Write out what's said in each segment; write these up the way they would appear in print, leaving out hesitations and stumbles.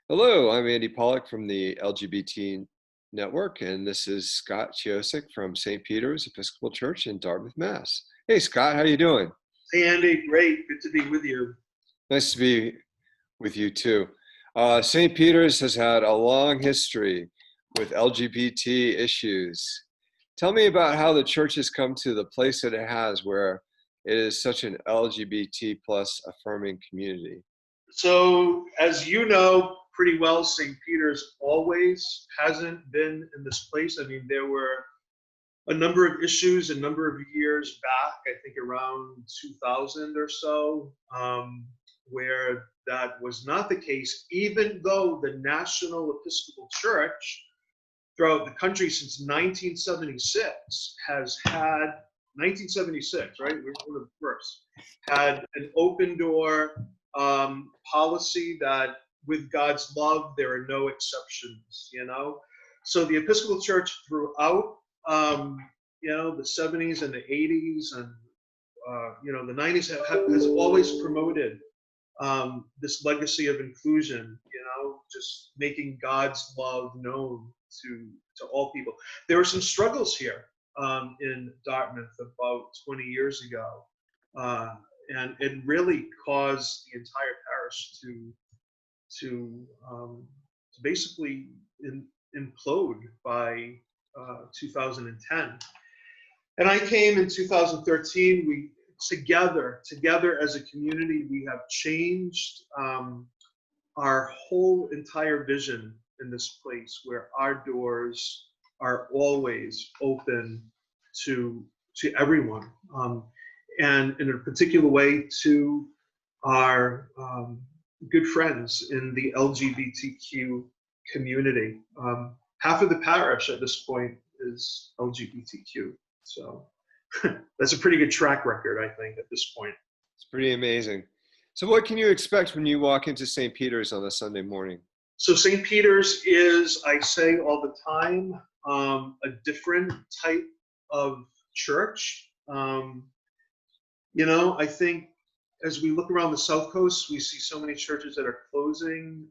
Hello, I'm Andy Pollock from the LGBT Network, and this is Scott Ciosek from St. Peter's Episcopal Church in Dartmouth, Mass. Hey, Scott, how you doing? Hey Andy, great. Good to be with you. Nice to be with you too. St. Peter's has had a long history with LGBT issues. Tell me about how the church has come to the place that it has, where it is such an LGBT plus affirming community. So, as you know pretty well, St. Peter's always hasn't been in this place. I mean, there were a number of issues a number of years back, I think around 2000 or so, where that was not the case, even though the National Episcopal Church throughout the country since 1976 has had 1976, right? We're one of the first, had an open door policy that with God's love, there are no exceptions, you know? So the Episcopal Church throughout, the 70s and the 80s and, the 90s has always promoted this legacy of inclusion, just making God's love known to all people. There were some struggles here in Dartmouth about 20 years ago, and it really caused the entire parish to basically implode by 2010. And I came in 2013. We together as a community, we have changed our whole entire vision in this place, where our doors are always open to everyone, and in a particular way to our good friends in the LGBTQ community. Half of the parish at this point is LGBTQ, so that's a pretty good track record, I think, at this point. It's pretty amazing. So what can you expect when you walk into St. Peter's on a Sunday morning? So St. Peter's is, I say all the time, a different type of church. I think as we look around the South Coast, we see so many churches that are closing,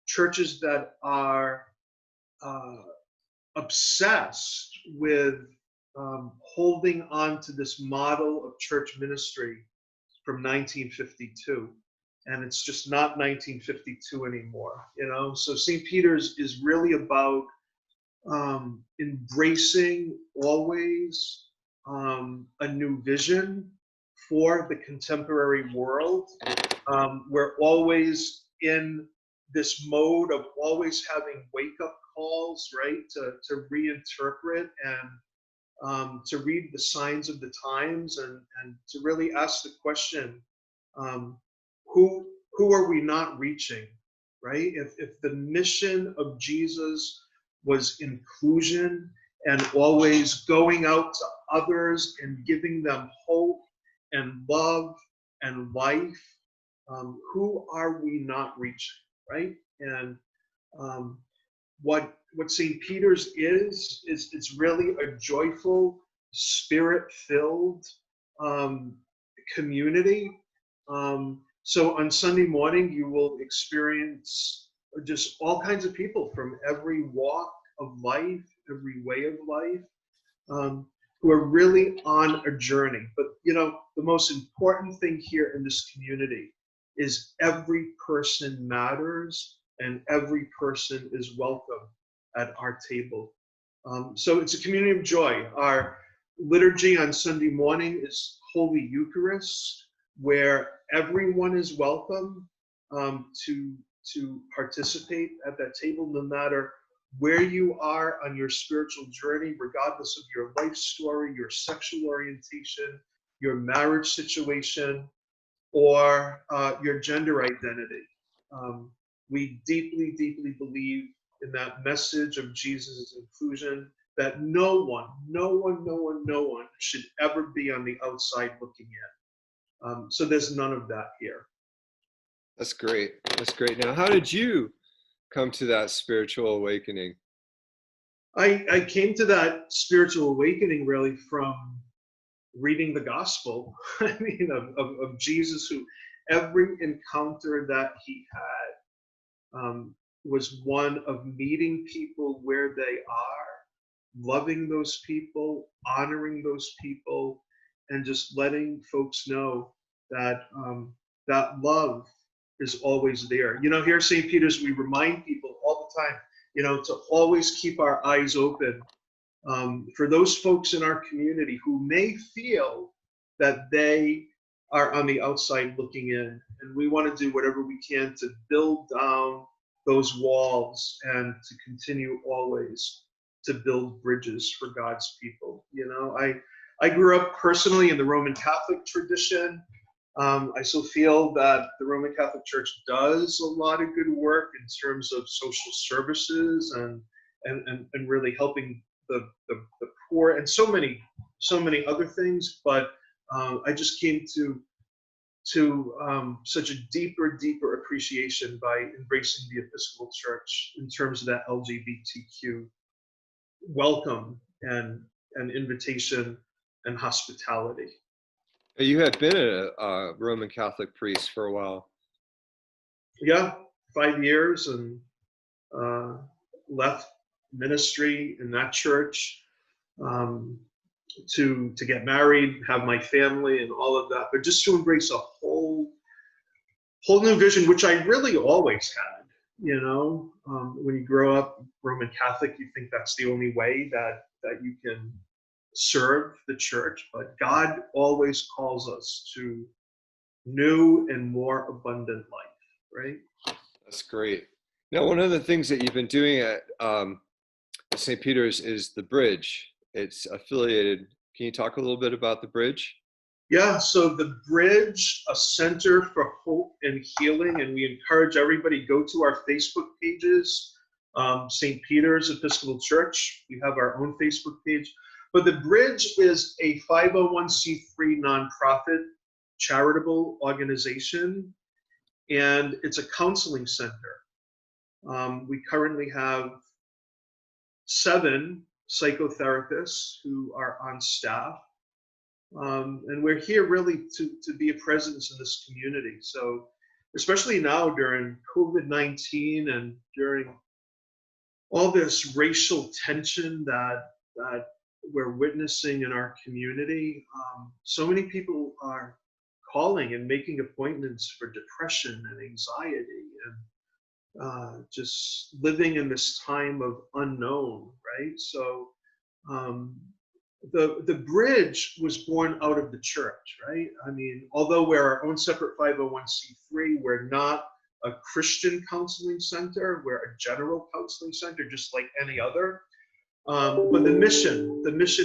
churches that are obsessed with holding on to this model of church ministry from 1952. And it's just not 1952 anymore, So St. Peter's is really about embracing always a new vision for the contemporary world. We're always in this mode of always having wake-up calls, right, to reinterpret and to read the signs of the times, and to really ask the question, who are we not reaching, right? If the mission of Jesus was inclusion and always going out to others and giving them hope and love and life, who are we not reaching, right? And what St. Peter's is it's really a joyful, spirit-filled community. So on Sunday morning, you will experience just all kinds of people from every walk of life, every way of life, who are really on a journey. But, the most important thing here in this community is every person matters and every person is welcome at our table. So it's a community of joy. Our liturgy on Sunday morning is Holy Eucharist, where everyone is welcome to participate at that table, no matter where you are on your spiritual journey, regardless of your life story, your sexual orientation, your marriage situation, or your gender identity. We deeply, deeply believe in that message of Jesus' inclusion, that no one should ever be on the outside looking in. So there's none of that here. That's great. That's great. Now, how did you come to that spiritual awakening? I came to that spiritual awakening really from reading the gospel. I mean, of Jesus, who every encounter that he had was one of meeting people where they are, loving those people, honoring those people, and just letting folks know that that love is always there. Here at St. Peter's, we remind people all the time, to always keep our eyes open for those folks in our community who may feel that they are on the outside looking in. And we want to do whatever we can to build down those walls and to continue always to build bridges for God's people. I grew up personally in the Roman Catholic tradition. I still feel that the Roman Catholic Church does a lot of good work in terms of social services and really helping the poor and so many other things. But I just came to such a deeper appreciation by embracing the Episcopal Church in terms of that LGBTQ welcome and invitation and hospitality. You had been a Roman Catholic priest for a while. Yeah, 5 years, and left ministry in that church to get married, have my family, and all of that. But just to embrace a whole new vision, which I really always had. When you grow up Roman Catholic, you think that's the only way that you can serve the church, but God always calls us to new and more abundant life, right? That's great. Now, one of the things that you've been doing at St. Peter's is the Bridge. It's affiliated. Can you talk a little bit about the Bridge? Yeah, so the Bridge, a center for hope and healing, and we encourage everybody go to our Facebook pages, St. Peter's Episcopal Church. We have our own Facebook page. But the Bridge is a 501c3 nonprofit charitable organization, and it's a counseling center. We currently have 7 psychotherapists who are on staff. And we're here really to be a presence in this community. So especially now during COVID-19 and during all this racial tension that we're witnessing in our community, so many people are calling and making appointments for depression and anxiety and just living in this time of unknown, right? So the Bridge was born out of the church, right? I mean, although we're our own separate 501c3, we're not a Christian counseling center. We're a general counseling center, just like any other. But the mission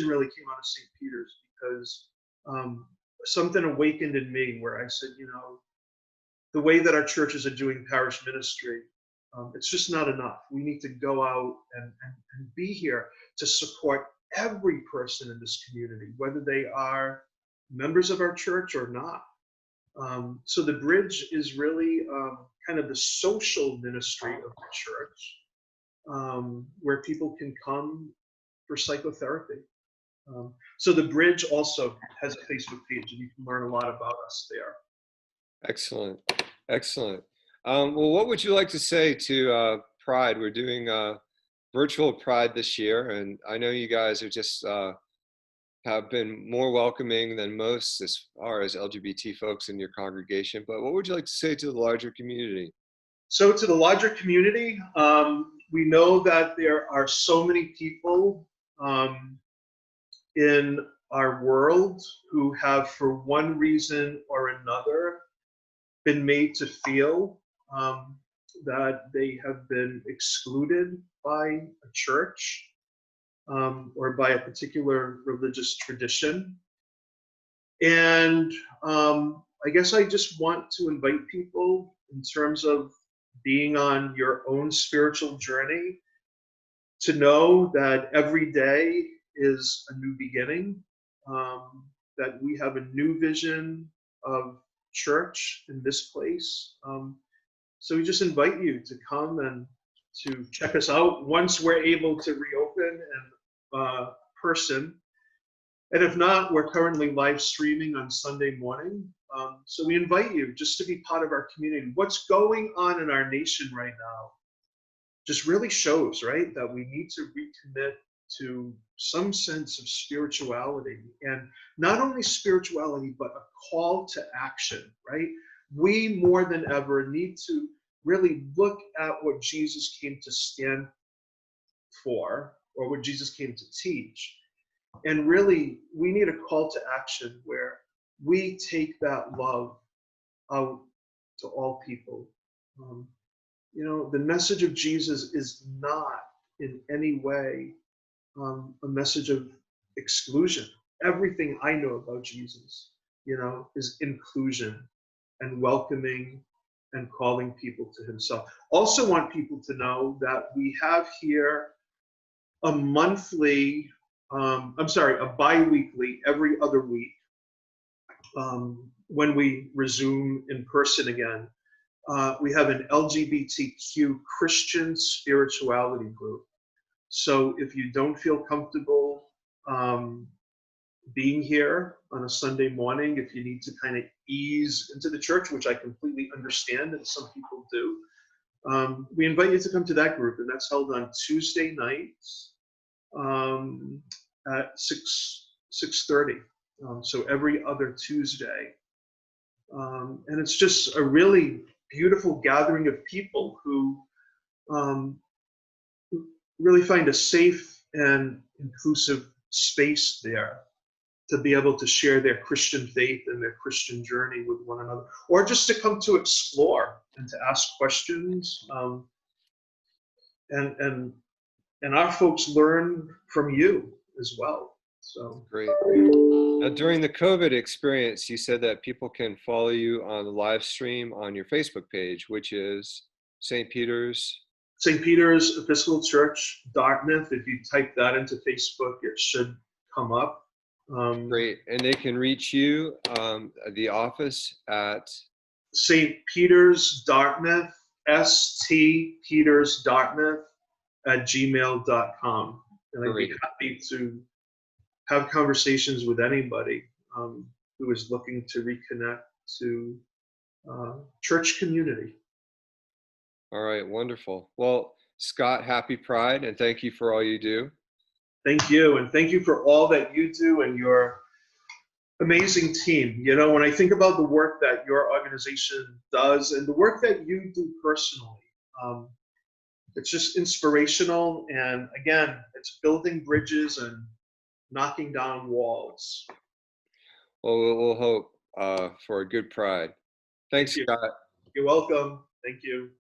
really came out of St. Peter's because something awakened in me where I said, the way that our churches are doing parish ministry, it's just not enough. We need to go out and be here to support every person in this community, whether they are members of our church or not. So the Bridge is really kind of the social ministry of the church, where people can come for psychotherapy. So the Bridge also has a Facebook page, and you can learn a lot about us there. Excellent. Well, what would you like to say to Pride? We're doing virtual Pride this year, and I know you guys are just have been more welcoming than most as far as LGBT folks in your congregation, but what would you like to say to the larger community? So to the larger community, we know that there are so many people in our world who have, for one reason or another, been made to feel that they have been excluded by a church or by a particular religious tradition. And I guess I just want to invite people, in terms of being on your own spiritual journey, to know that every day is a new beginning, that we have a new vision of church in this place. So we just invite you to come and to check us out once we're able to reopen in person. And if not, we're currently live streaming on Sunday morning. So we invite you just to be part of our community. What's going on in our nation right now just really shows, right, that we need to recommit to some sense of spirituality, and not only spirituality, but a call to action, right? We more than ever need to really look at what Jesus came to stand for, or what Jesus came to teach. And really, we need a call to action where we take that love out to all people. The message of Jesus is not in any way a message of exclusion. Everything I know about Jesus, is inclusion and welcoming and calling people to himself. Also want people to know that we have here a monthly, a bi-weekly, every other week, when we resume in person again. We have an LGBTQ Christian spirituality group. So if you don't feel comfortable being here on a Sunday morning, if you need to kind of ease into the church, which I completely understand that some people do, we invite you to come to that group, and that's held on Tuesday nights at 6:30. So every other Tuesday. And it's just a really beautiful gathering of people who really find a safe and inclusive space there to be able to share their Christian faith and their Christian journey with one another, or just to come to explore and to ask questions. And our folks learn from you as well. So Great. Now, during the COVID experience, you said that people can follow you on the live stream on your Facebook page, which is St. Peter's Episcopal Church, Dartmouth. If you type that into Facebook, it should come up. Great. And they can reach you, the office at St. Peter's, Dartmouth, St. Peter's, Dartmouth @gmail.com. And I'd be happy to have conversations with anybody who is looking to reconnect to church community. All right, wonderful. Well, Scott, happy Pride, and thank you for all you do. Thank you, and thank you for all that you do and your amazing team. When I think about the work that your organization does and the work that you do personally, it's just inspirational. And again, it's building bridges and knocking down walls. Well, we'll hope for a good Pride. Thanks, Scott. You're welcome. Thank you.